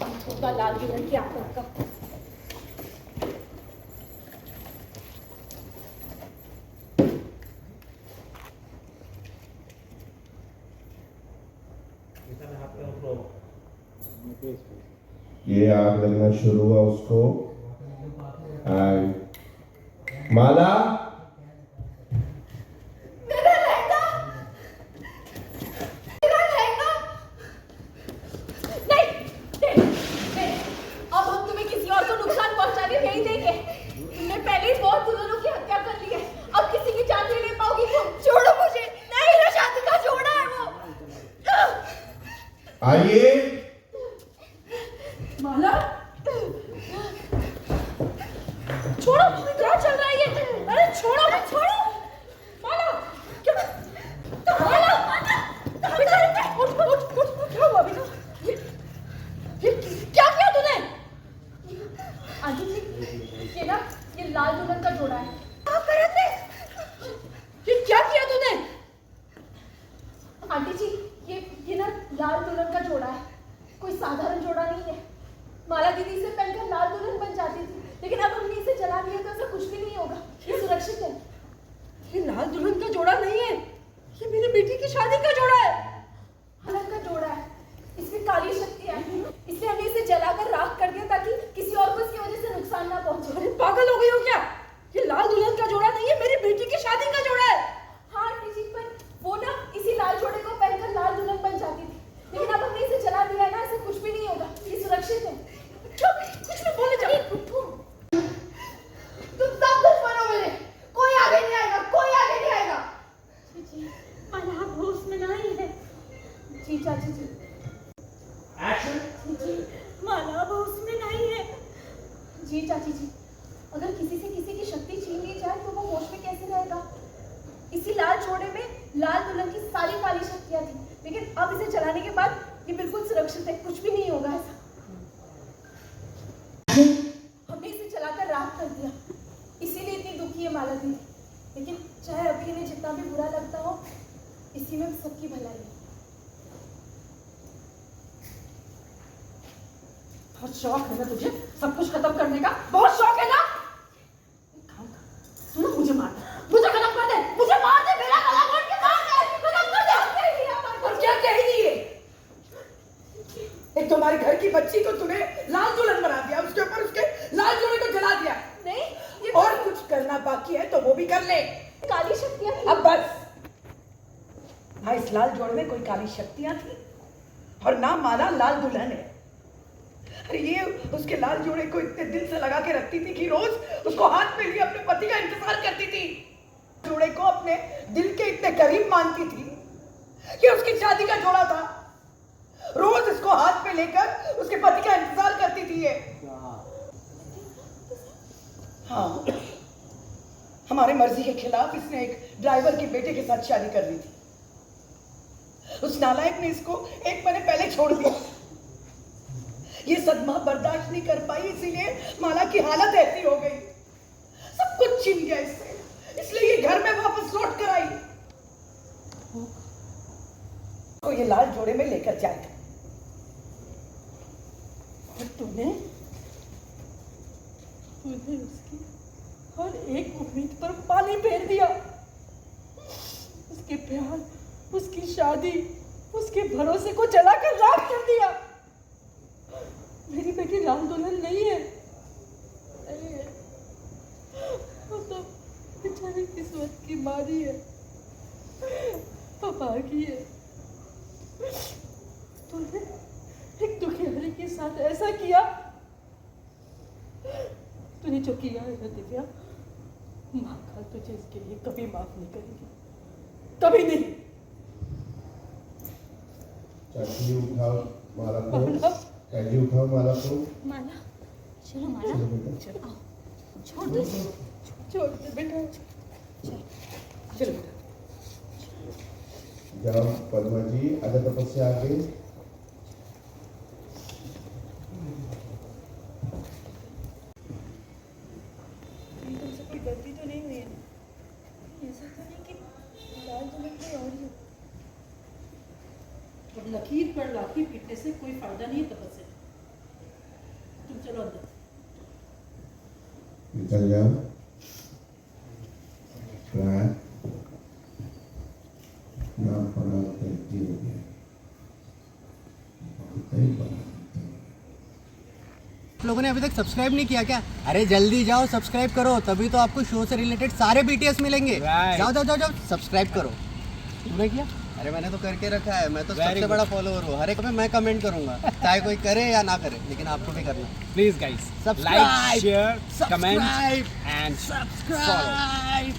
उसका लाल दुल्हन की आंखों का ये आग लगना शुरू हुआ उसको। एंड माला, मेरा लहंगा, मेरा लहंगा। नहीं, नहीं, अब हम तुम्हें किसी और को नुकसान पहुंचाने नहीं देंगे। तुमने पहले ही बहुत दुल्हनों की हत्या कर ली है, अब किसी की जान नहीं ले पाओगी तुम। छोड़ो मुझे। नहीं, मेरा शादी का जोड़ा है वो। आइए। माला, छोड़ो, क्या चल रहा है ये? अरे छोड़ो, छोड़ो। माला, क्या? माला, बेटा, उठ, क्या हुआ बेटा? ये क्या किया तूने? आंटी जी, ये ना, ये लाल दुल्हन का जोड़ा है। क्या कर रहे थे? ये क्या किया तूने? आंटी जी, ये ना लाल दुल्हन का जोड़ा है, कोई साधारण जोड़ा नहीं है। माला दीदी इसे पहनकर लाल दुल्हन बन जाती थी, लेकिन अब हमने इसे जला दिया तो ऐसा कुछ भी नहीं होगा, ये सुरक्षित है। ये लाल दुल्हन का जोड़ा नहीं है, ये मेरी बेटी की शादी का जोड़ा है। दुल्हन का जोड़ा है, इसमें काली शक्ति है, इसलिए हमने इसे जलाकर राख कर दिया ताकि किसी और को इसकी वजह से नुकसान ना पहुंचे। अरे पागल हो गई हो क्या? ये लाल दुल्हन का जोड़ा नहीं है, मेरी बेटी की शादी का जोड़ा है। हाँ आंटी जी, पर वो ना इसी लाल जोड़े को पहनकर लाल दुल्हन बन जाती थी, लेकिन अब हमने इसे जला दिया है ना, ऐसा कुछ भी नहीं होगा, ये सुरक्षित है। कुछ भी बोले जा। तुम सब दुश्मन हो मेरे, कोई आगे नहीं आएगा, कोई आगे नहीं आएगा। जी, माला आप होश में नहीं है। जी चाची जी। एक्शन। जी, माला अब होश में नहीं है। जी चाची जी, अगर किसी से किसी की शक्ति छीन ली जाए तो वो होश में कैसे रहेगा? इसी लाल जोड़े में लाल दुल्हन की सारी काली शक्तियां थी, लेकिन अब इसे जलाने के बाद ये बिल्कुल सुरक्षित है, कुछ भी नहीं होगा ऐसा। हमने इसे जलाकर राख कर दिया, इसीलिए इतनी दुखी है माला दीदी, लेकिन चाहे अभी इन्हें जितना भी बुरा लगता हो, इसी में सबकी भलाई है। बहुत शौक है ना तुझे सब कुछ खत्म करने का? बहुत शौक है ना? एक काम कर, तू ना मुझे मार दे, मुझे खत्म कर दे, मुझे मार दे, मेरा गला घोट के मार दे, खत्म कर दे। और क्या कह रही है? एक तो हमारे घर की बच्ची को तूने लाल दुल्हन बना दिया, उसके ऊपर उसके लाल जोड़े को जला दिया। नहीं, ये और कुछ करना बाकी है तो वो भी कर ले। काली शक्तियां थी। अब बस, ना इस लाल जोड़े में कोई काली शक्तियां थी और ना माला लाल दुल्हन है। अरे ये उसके लाल जोड़े को इतने दिल से लगा के रखती थी कि रोज उसको हाथ में लिए अपने पति का इंतजार करती थी। जोड़े को अपने दिल के इतने करीब मानती थी कि उसकी शादी का जोड़ा था, रोज इसको हाथ में लेकर उसके पति का इंतजार करती थी ये। हाँ, हमारे मर्जी के खिलाफ इसने एक ड्राइवर के बेटे के साथ शादी कर ली थी। उस नालायक ने इसको एक महीने पहले छोड़ दिया। ये सदमा बर्दाश्त नहीं कर पाई, इसीलिए माला की हालत ऐसी हो गई, सब कुछ छीन गया इससे, इसलिए ये घर में वापस लौट कर आई। तो ये लाल जोड़े में लेकर जाएगा। और तूने उसकी हर एक उम्मीद पर पानी फेर दिया, उसके प्यार, उसकी शादी, उसके भरोसे को जलाकर राख कर दिया। मेरी बेटी लाल दुल्हन नहीं है, वो तो बेचारी किस्मत की मारी है, अभागी है। तूने एक दुखियारी के साथ ऐसा किया, तूने जो किया है ना दिव्या, माँ का तुझे इसके लिए कभी माफ नहीं करेगी, कभी नहीं। चाची उठाओ माला को, चाची उठाओ माला को। माला, चलो माला, चलो आओ, छोड़ दो, छोड़ दे बेटा, चलो बेटा। जाओ पद्मा जी, आधा तपस्या आगे। तुमसे कोई गलती तो नहीं हुई है? ऐसा तो नहीं कि लाल दुल्हन कोई और ही हो? और लकीर पर लाठी पीटने से कोई फायदा नहीं है तपस्या। चलो अंदर। निकल जाओ ट्राई ना पड़ा करती हो गया बहुत ही बड़ा आप लोगों ने अभी तक सब्सक्राइब नहीं किया क्या? अरे जल्दी जाओ सब्सक्राइब करो, तभी तो आपको शो से रिलेटेड सारे BTS मिलेंगे। जाओ जाओ जाओ जाओ सब्सक्राइब करो। तूने किया? अरे मैंने तो करके रखा है, मैं तो सबसे बड़ा फॉलोअर हूँ। हर एक में मैं कमेंट करूंगा, चाहे कोई करे या ना करे, लेकिन आपको भी करना। Please guys, Subscribe. like, share, comment Subscribe. and follow. Subscribe